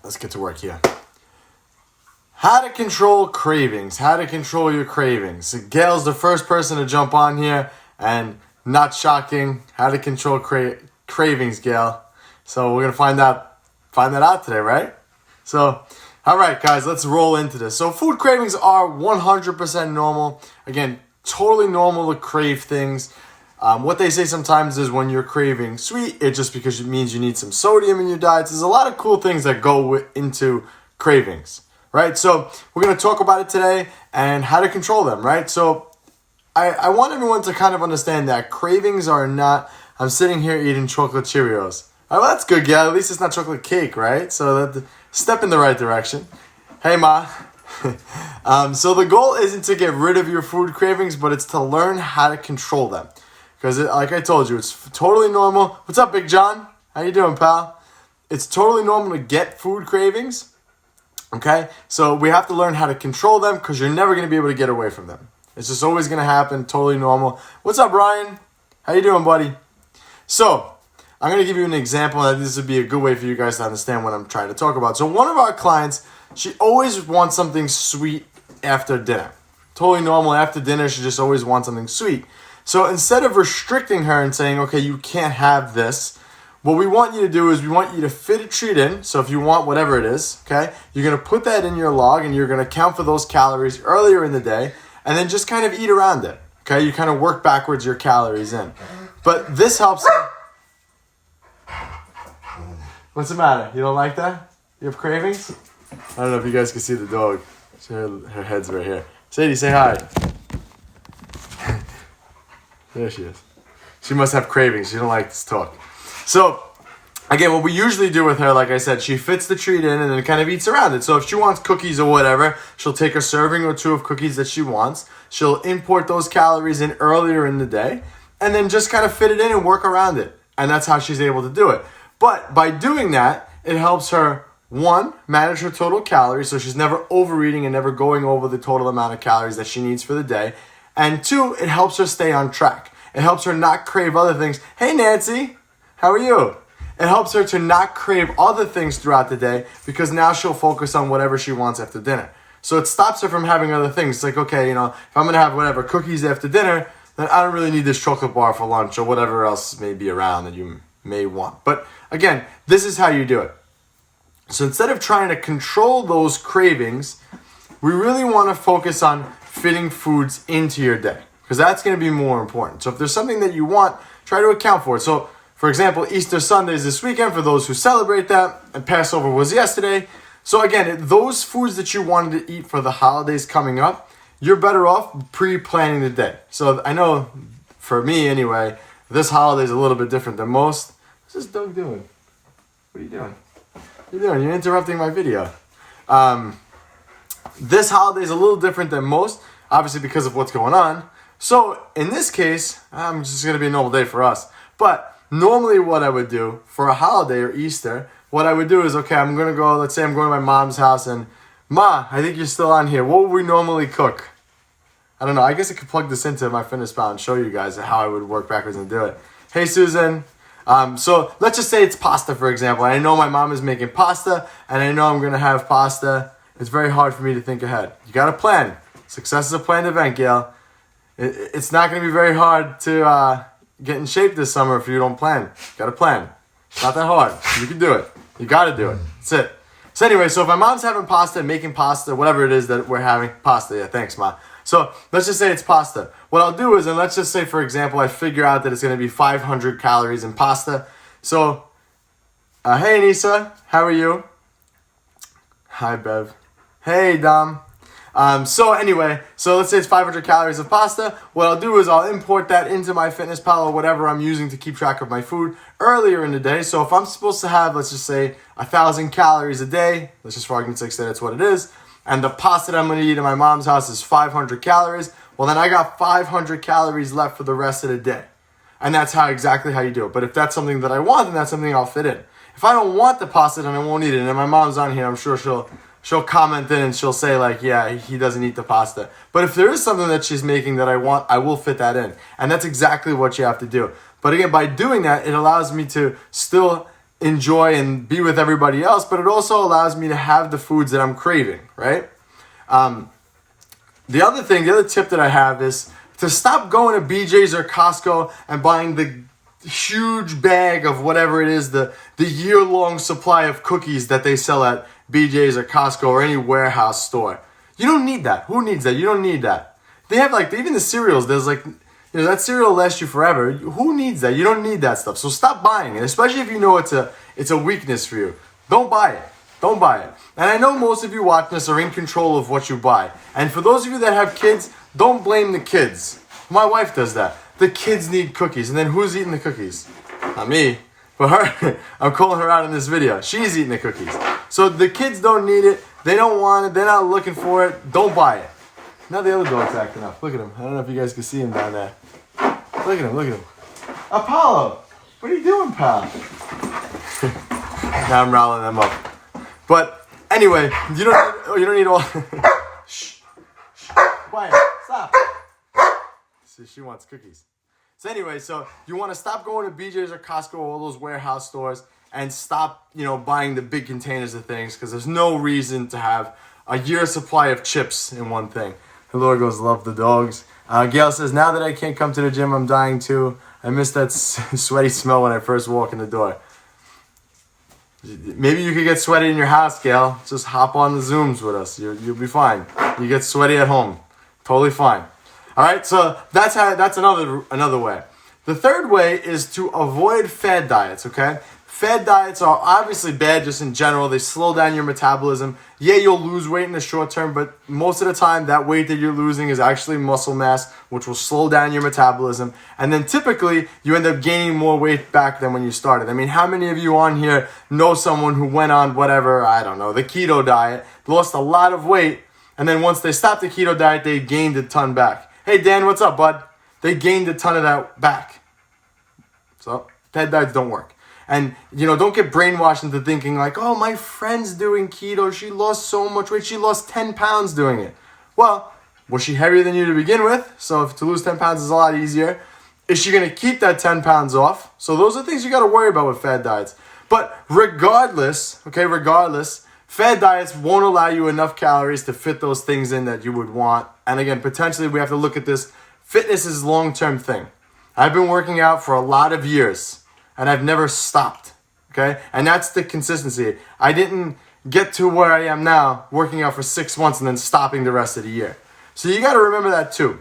let's get to work here. How to control cravings. How to control your cravings. So Gail's the first person to jump on here, and not shocking, how to control cravings, Gail. So we're gonna find that out today, right? So, all right, guys, let's roll into this. So food cravings are 100% normal. Again, totally normal to crave things. What they say sometimes is when you're craving sweet, it's just because it means you need some sodium in your diet. There's a lot of cool things that go into cravings, right? So we're going to talk about it today and how to control them, right? So I want everyone to kind of understand that cravings are not, I'm sitting here eating chocolate Cheerios. Oh, that's good, Gail. At least it's not chocolate cake, right? So that step in the right direction. Hey, Ma. So the goal isn't to get rid of your food cravings, but it's to learn how to control them. Because like I told you, it's totally normal. What's up, Big John? How you doing, pal? It's totally normal to get food cravings, okay? So we have to learn how to control them because you're never going to be able to get away from them. It's just always going to happen, totally normal. What's up, Ryan? How you doing, buddy? So I'm going to give you an example, and this would be a good way for you guys to understand what I'm trying to talk about. So one of our clients, she always wants something sweet after dinner. Totally normal. After dinner, she just always wants something sweet. So instead of restricting her and saying, okay, you can't have this, what we want you to do is we want you to fit a treat in. So if you want whatever it is, okay, you're going to put that in your log and you're going to count for those calories earlier in the day and then just kind of eat around it, okay? You kind of work backwards your calories in. But this helps. What's the matter? You don't like that? You have cravings? I don't know if you guys can see the dog. Her head's right here. Sadie, say hi. There she is. She must have cravings. She don't like this talk. So, again, what we usually do with her, like I said, she fits the treat in and then kind of eats around it. So if she wants cookies or whatever, she'll take a serving or two of cookies that she wants. She'll import those calories in earlier in the day and then just kind of fit it in and work around it. And that's how she's able to do it. But by doing that, it helps her, one, manage her total calories, so she's never overeating and never going over the total amount of calories that she needs for the day. And two, it helps her stay on track. It helps her not crave other things. Hey, Nancy, how are you? It helps her to not crave other things throughout the day because now she'll focus on whatever she wants after dinner. So it stops her from having other things. It's like, okay, if I'm going to have whatever cookies after dinner, then I don't really need this chocolate bar for lunch or whatever else may be around that you may want. But again, this is how you do it. So instead of trying to control those cravings, we really want to focus on fitting foods into your day because that's going to be more important. So if there's something that you want, try to account for it. So for example, Easter Sunday is this weekend for those who celebrate that, and Passover was yesterday. So again, those foods that you wanted to eat for the holidays coming up, you're better off pre-planning the day. So I know for me anyway, this holiday is a little bit different than most. What's this dog doing? What are you doing? What are you doing? You're interrupting my video. This holiday is a little different than most, obviously because of what's going on. So in this case, it's just going to be a normal day for us. But normally what I would do for a holiday or Easter, what I would do is, okay, I'm going to go, let's say I'm going to my mom's house and, Ma, I think you're still on here. What would we normally cook? I don't know. I guess I could plug this into my fitness pal and show you guys how I would work backwards and do it. Hey, Susan. So let's just say it's pasta, for example. I know my mom is making pasta and I know I'm going to have pasta. It's very hard for me to think ahead. You got to plan. Success is a planned event, Gail. It's not going to be very hard to get in shape this summer if you don't plan. You got to plan. It's not that hard. You can do it. You got to do it. That's it. So anyway, so if my mom's having pasta, making pasta, whatever it is that we're having, pasta. Yeah, thanks, Ma. So let's just say it's pasta. What I'll do is, and let's just say, for example, I figure out that it's going to be 500 calories in pasta. So, hey, Anissa, how are you? Hi, Bev. Hey, Dom. So anyway, so let's say it's 500 calories of pasta. What I'll do is I'll import that into my fitness pal or whatever I'm using to keep track of my food earlier in the day. So if I'm supposed to have, let's just say 1,000 calories a day, let's just for argument's sake say that's what it is, and the pasta that I'm going to eat in my mom's house is 500 calories, well then I got 500 calories left for the rest of the day. And that's exactly how you do it. But if that's something that I want, then that's something I'll fit in. If I don't want the pasta, then I won't eat it. And my mom's on here, I'm sure she'll comment in and she'll say like, yeah, he doesn't eat the pasta. But if there is something that she's making that I want, I will fit that in. And that's exactly what you have to do. But again, by doing that, it allows me to still enjoy and be with everybody else, but it also allows me to have the foods that I'm craving, right? The other tip that I have is to stop going to BJ's or Costco and buying the huge bag of whatever it is, the year-long supply of cookies that they sell at BJ's or Costco or any warehouse store. You don't need that. Who needs that? You don't need that. They have even the cereals. There's that cereal lasts you forever. Who needs that? You don't need that stuff. So stop buying it, especially if you know it's a weakness for you. Don't buy it. Don't buy it. And I know most of you watching this are in control of what you buy. And for those of you that have kids, don't blame the kids. My wife does that. The kids need cookies. And then who's eating the cookies? Not me. But her. I'm calling her out in this video. She's eating the cookies. So the kids don't need it. They don't want it. They're not looking for it. Don't buy it. Now the other dog's acting up. Look at him. I don't know if you guys can see him down there. Look at him. Look at him. Apollo. What are you doing, pal? Now I'm riling them up. But anyway, you don't need all. Shh. Quiet. Stop. See, she wants cookies. So anyway, you want to stop going to BJ's or Costco or all those warehouse stores and stop, buying the big containers of things, because there's no reason to have a year's supply of chips in one thing. The Lord goes, love the dogs. Gail says, now that I can't come to the gym, I'm dying too. I miss that sweaty smell when I first walk in the door. Maybe you could get sweaty in your house, Gail. Just hop on the Zooms with us. You'll be fine. You get sweaty at home. Totally fine. All right, so that's another way. The third way is to avoid fad diets, okay? Fad diets are obviously bad just in general. They slow down your metabolism. Yeah, you'll lose weight in the short term, but most of the time that weight that you're losing is actually muscle mass, which will slow down your metabolism. And then typically you end up gaining more weight back than when you started. I mean, how many of you on here know someone who went on the keto diet, lost a lot of weight, and then once they stopped the keto diet, they gained a ton back? Hey, Dan, what's up, bud? They gained a ton of that back. So fad diets don't work. And, don't get brainwashed into thinking oh, my friend's doing keto. She lost so much weight. She lost 10 pounds doing it. Well, was she heavier than you to begin with? So if to lose 10 pounds is a lot easier. Is she going to keep that 10 pounds off? So those are things you got to worry about with fad diets. But regardless, fad diets won't allow you enough calories to fit those things in that you would want. And again, potentially we have to look at this. Fitness is a long-term thing. I've been working out for a lot of years. And I've never stopped, okay? And that's the consistency. I didn't get to where I am now working out for 6 months and then stopping the rest of the year. So you got to remember that too.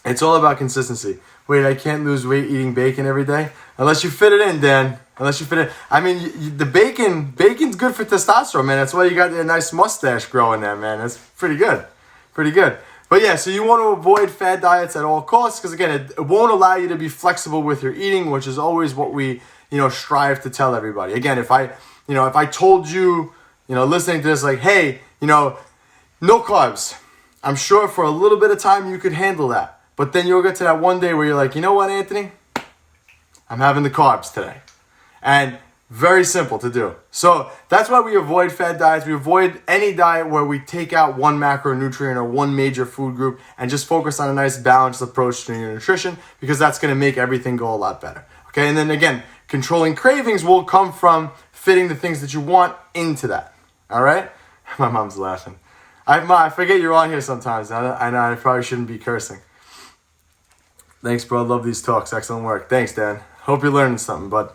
It's all about consistency. Wait, I can't lose weight eating bacon every day? Unless you fit it in, Dan. Unless you fit it. I mean, the bacon's good for testosterone, man. That's why you got a nice mustache growing there, man. That's pretty good. Pretty good. But yeah, so you want to avoid fad diets at all costs, because again, it won't allow you to be flexible with your eating, which is always what we, strive to tell everybody. Again, if I told you, listening to this, hey, no carbs, I'm sure for a little bit of time you could handle that. But then you'll get to that one day where you're like, you know what, Anthony? I'm having the carbs today. And very simple to do. So that's why we avoid fad diets. We avoid any diet where we take out one macronutrient or one major food group and just focus on a nice balanced approach to your nutrition, because that's going to make everything go a lot better. Okay, and then again, controlling cravings will come from fitting the things that you want into that. All right? My mom's laughing. I forget you're on here sometimes. I know I probably shouldn't be cursing. Thanks, bro. Love these talks. Excellent work. Thanks, Dan. Hope you're learning something, bud.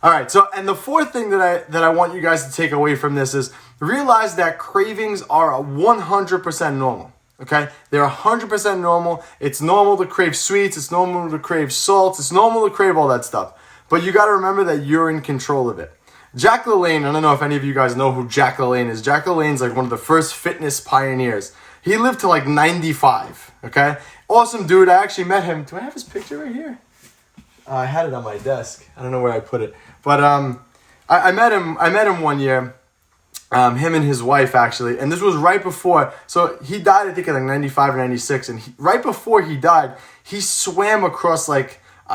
All right, so, and the fourth thing that I want you guys to take away from this is realize that cravings are 100% normal, okay? They're 100% normal. It's normal to crave sweets. It's normal to crave salts. It's normal to crave all that stuff. But you got to remember that you're in control of it. Jack LaLanne, I don't know if any of you guys know who Jack LaLanne is. Jack LaLanne's one of the first fitness pioneers. He lived to 95, okay? Awesome dude. I actually met him. Do I have his picture right here? I had it on my desk. I don't know where I put it. But I met him one year, him and his wife actually, and this was right before, so he died I think in 95 or 96, and right before he died, he swam across I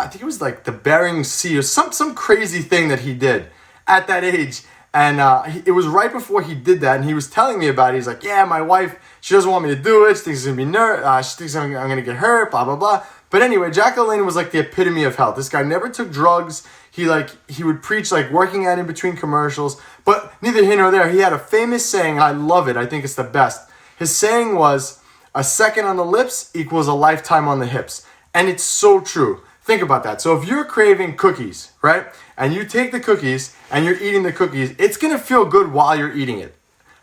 think it was the Bering Sea or some crazy thing that he did at that age, and it was right before he did that, and he was telling me about it. He's like, yeah, my wife, she doesn't want me to do it, she thinks it's going to be she thinks I'm going to get hurt, blah, blah, blah. But anyway, Jack LaLanne was like the epitome of health. This guy never took drugs. He would preach like working out in between commercials. But neither here nor there. He had a famous saying, and I love it. I think it's the best. His saying was, a second on the lips equals a lifetime on the hips. And it's so true. Think about that. So if you're craving cookies, right? And you take the cookies and you're eating the cookies, it's going to feel good while you're eating it.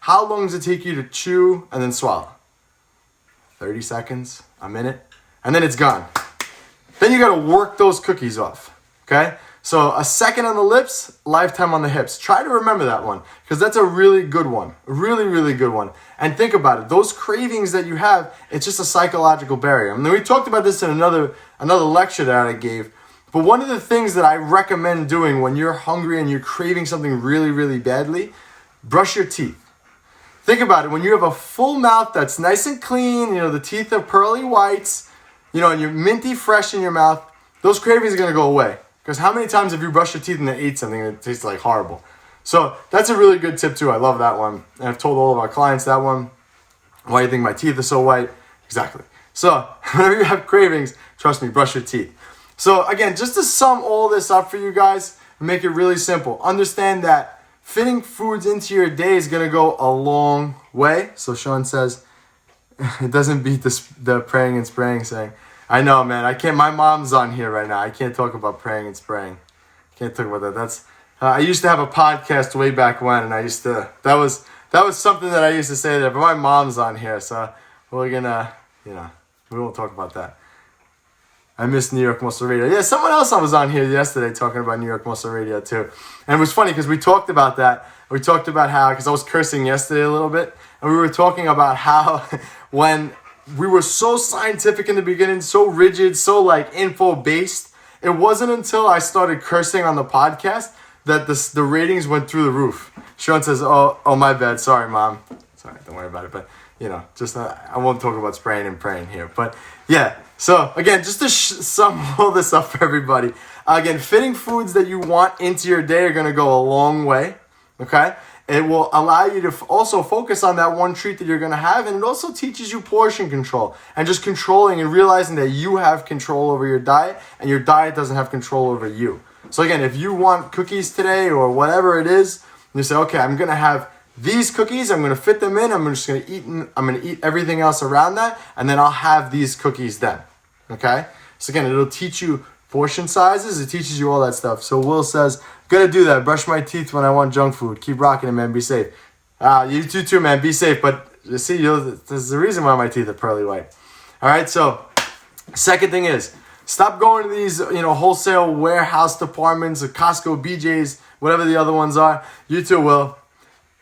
How long does it take you to chew and then swallow? 30 seconds, a minute, and then it's gone. Then you got to work those cookies off, okay? So a second on the lips, lifetime on the hips. Try to remember that one because that's a really good one. A really, really good one. And think about it. Those cravings that you have, it's just a psychological barrier. I mean, we talked about this in another lecture that I gave. But one of the things that I recommend doing when you're hungry and you're craving something really, really badly, brush your teeth. Think about it. When you have a full mouth that's nice and clean, the teeth are pearly whites, and you're minty fresh in your mouth, those cravings are going to go away. Because how many times have you brushed your teeth and then ate something that tastes like horrible? So that's a really good tip too. I love that one. And I've told all of our clients that one. Why do you think my teeth are so white? Exactly. So whenever you have cravings, trust me, brush your teeth. So again, just to sum all this up for you guys and make it really simple, understand that fitting foods into your day is going to go a long way. So Sean says, it doesn't beat the praying and spraying saying. I know, man. I can't. My mom's on here right now. I can't talk about praying and spraying. Can't talk about that. That's. I used to have a podcast way back when, and I used to. That was something that I used to say there. But my mom's on here, so we're gonna. We won't talk about that. I miss New York Muscle Radio. Yeah, someone else was on here yesterday talking about New York Muscle Radio too, and it was funny because we talked about that. We talked about how because I was cursing yesterday a little bit, and we were talking about how when. We were so scientific in the beginning, so rigid, so like info-based. It wasn't until I started cursing on the podcast that the ratings went through the roof. Sean says, oh, my bad. Sorry, Mom. Sorry, don't worry about it. But, just I won't talk about spraying and praying here. But, yeah. So, again, just to sum all this up for everybody. Again, fitting foods that you want into your day are going to go a long way. Okay? It will allow you to also focus on that one treat that you're going to have. And it also teaches you portion control and just controlling and realizing that you have control over your diet and your diet doesn't have control over you. So again, if you want cookies today or whatever it is, you say, okay, I'm going to have these cookies. I'm going to fit them in. I'm just going to eat everything else around that. And then I'll have these cookies then. Okay. So again, it'll teach you portion sizes. It teaches you all that stuff. So Will says, gonna do that. Brush my teeth when I want junk food. Keep rocking it, man. Be safe. You too, man. Be safe. But you see, there's the reason why my teeth are pearly white. All right. So, second thing is stop going to these, wholesale warehouse departments, or Costco, BJ's, whatever the other ones are. You too, Will.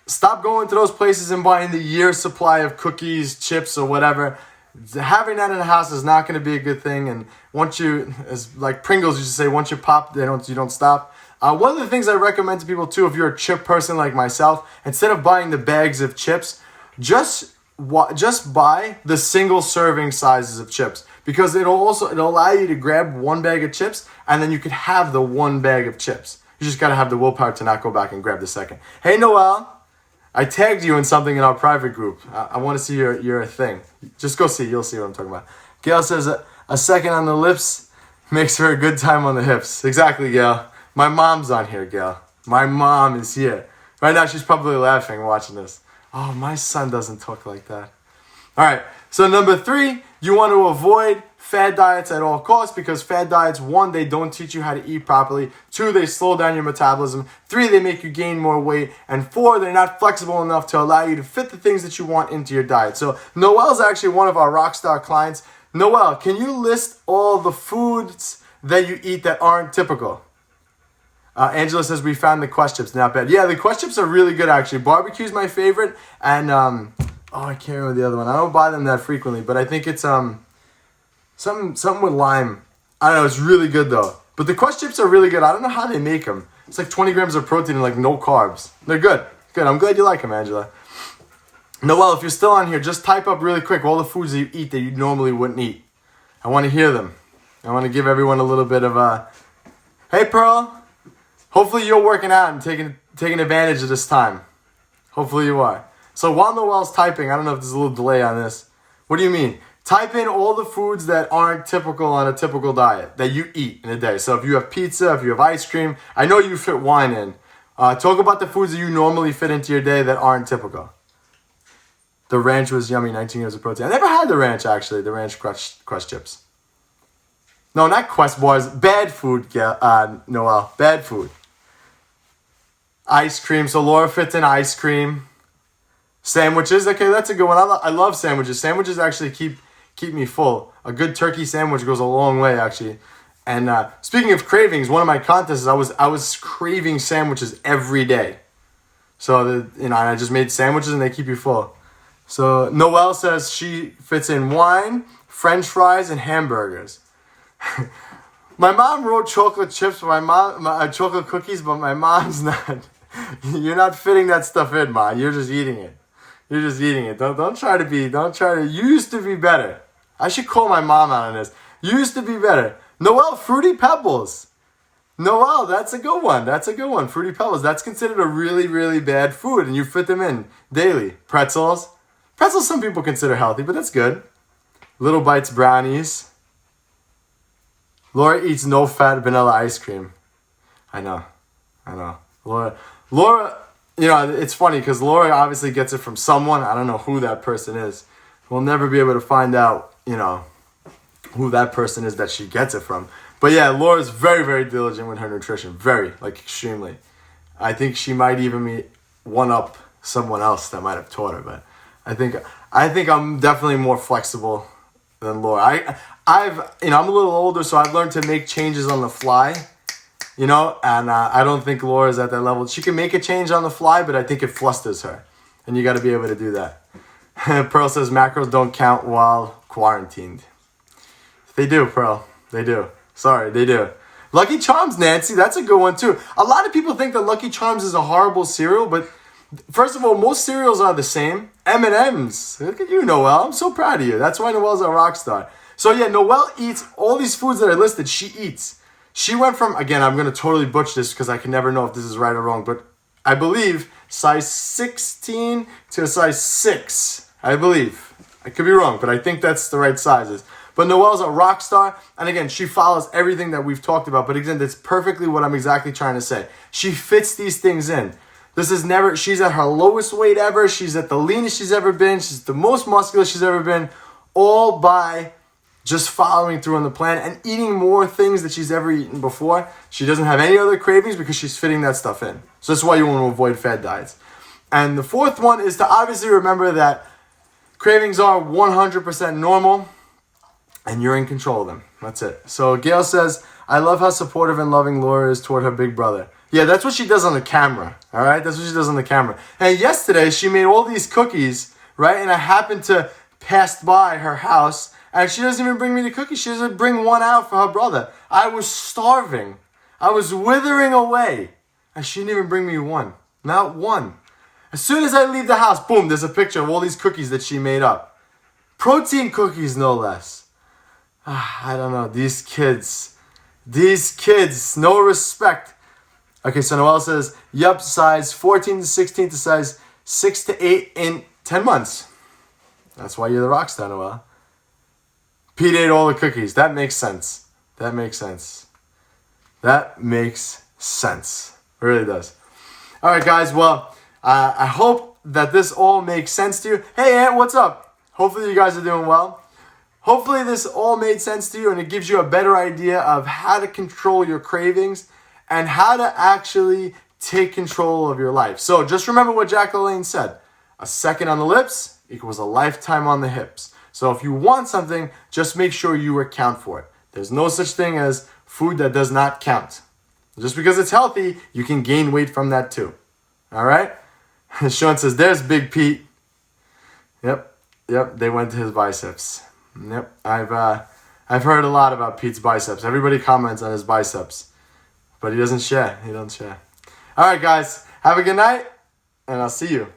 Stop going to those places and buying the year's supply of cookies, chips, or whatever. Having that in the house is not going to be a good thing. And once you, as like Pringles used to say, once you pop, you don't stop. One of the things I recommend to people too, if you're a chip person like myself, instead of buying the bags of chips, just buy the single serving sizes of chips because it'll allow you to grab one bag of chips and then you could have the one bag of chips. You just got to have the willpower to not go back and grab the second. Hey, Noel. I tagged you in something in our private group. I want to see your thing. Just go see. You'll see what I'm talking about. Gail says, a second on the lips makes for a good time on the hips. Exactly, Gail. My mom's on here, Gail. My mom is here. Right now, she's probably laughing watching this. Oh, my son doesn't talk like that. All right. So number 3, you want to avoid fad diets at all costs because fad diets, 1, they don't teach you how to eat properly. 2, they slow down your metabolism. 3, they make you gain more weight. And 4, they're not flexible enough to allow you to fit the things that you want into your diet. So Noel's actually one of our rockstar clients. Noel, can you list all the foods that you eat that aren't typical? Angela says, we found the Quest chips. Not bad. Yeah, the Quest chips are really good, actually. Barbecue's my favorite. And, I can't remember the other one. I don't buy them that frequently, but I think it's something with lime. I don't know. It's really good, though. But the Quest chips are really good. I don't know how they make them. It's like 20 grams of protein and like no carbs. They're good. Good. I'm glad you like them, Angela. Noel, if you're still on here, just type up really quick all the foods that you eat that you normally wouldn't eat. I want to hear them. I want to give everyone a little bit of a... Hey, Pearl. Hopefully you're working out and taking advantage of this time. Hopefully you are. So while Noel's typing, I don't know if there's a little delay on this. What do you mean? Type in all the foods that aren't typical on a typical diet that you eat in a day. So if you have pizza, if you have ice cream, I know you fit wine in. Talk about the foods that you normally fit into your day that aren't typical. The ranch was yummy, 19 grams of protein. I never had the ranch, actually, the ranch crust chips. No, not Quest bars. Bad food, Noel. Bad food. Ice cream. So Laura fits in ice cream. Sandwiches. Okay, that's a good one. I love sandwiches. Sandwiches actually keep me full. A good turkey sandwich goes a long way, actually. And speaking of cravings, one of my contests, I was craving sandwiches every day. So I just made sandwiches and they keep you full. So Noelle says she fits in wine, French fries, and hamburgers. My mom wrote chocolate chips, chocolate cookies, but my mom's not. You're not fitting that stuff in, Ma. You're just eating it. You're just eating it. Don't try to. You used to be better. I should call my mom out on this. You used to be better. Noelle, Fruity Pebbles. Noelle, that's a good one. That's a good one. Fruity Pebbles. That's considered a really, really bad food, and you fit them in daily. Pretzels. Pretzels some people consider healthy, but that's good. Little Bites brownies. Laura eats no-fat vanilla ice cream. I know. Laura, it's funny because Laura obviously gets it from someone. I don't know who that person is. We'll never be able to find out, who that person is that she gets it from. But yeah, Laura's very, very diligent with her nutrition. Very, extremely. I think she might even be one-up someone else that might have taught her. But I think I'm definitely more flexible than Laura. I'm a little older, so I've learned to make changes on the fly. And I don't think Laura's at that level. She can make a change on the fly, but I think it flusters her. And you got to be able to do that. Pearl says macros don't count while quarantined. They do, Pearl. They do. Sorry, they do. Lucky Charms, Nancy. That's a good one, too. A lot of people think that Lucky Charms is a horrible cereal, but first of all, most cereals are the same. M&M's. Look at you, Noelle. I'm so proud of you. That's why Noelle's a rock star. So, yeah, Noelle eats all these foods that I listed. She eats. She went from, again, I'm going to totally butcher this because I can never know if this is right or wrong, but I believe size 16 to a size 6. I believe. I could be wrong, but I think that's the right sizes. But Noelle's a rock star, and again, she follows everything that we've talked about. But again, that's perfectly what I'm exactly trying to say. She fits these things in. She's at her lowest weight ever. She's at the leanest she's ever been. She's the most muscular she's ever been. All by just following through on the plan and eating more things that she's ever eaten before. She doesn't have any other cravings because she's fitting that stuff in. So that's why you want to avoid fad diets. And the fourth one is to obviously remember that cravings are 100% normal and you're in control of them. That's it. So Gail says, I love how supportive and loving Laura is toward her big brother. Yeah, that's what she does on the camera. All right? That's what she does on the camera. And yesterday, she made all these cookies, right? And I happened to pass by her house, and she doesn't even bring me the cookies. She doesn't bring one out for her brother. I was starving. I was withering away. And she didn't even bring me one. Not one. As soon as I leave the house, boom, there's a picture of all these cookies that she made up. Protein cookies, no less. I don't know. These kids, no respect. Okay, so Noelle says, yep, size 14 to 16 to size 6 to 8 in 10 months. That's why you're the rock star, Noelle. Pete ate all the cookies. That makes sense. It really does. All right, guys. Well, I hope that this all makes sense to you. Hey, Aunt, what's up? Hopefully you guys are doing well. Hopefully this all made sense to you and it gives you a better idea of how to control your cravings and how to actually take control of your life. So just remember what Jack LaLanne said. A second on the lips equals a lifetime on the hips. So if you want something, just make sure you account for it. There's no such thing as food that does not count. Just because it's healthy, you can gain weight from that too. All right? Sean says, there's Big Pete. Yep, they went to his biceps. Yep, I've heard a lot about Pete's biceps. Everybody comments on his biceps. But he doesn't share. All right, guys. Have a good night, and I'll see you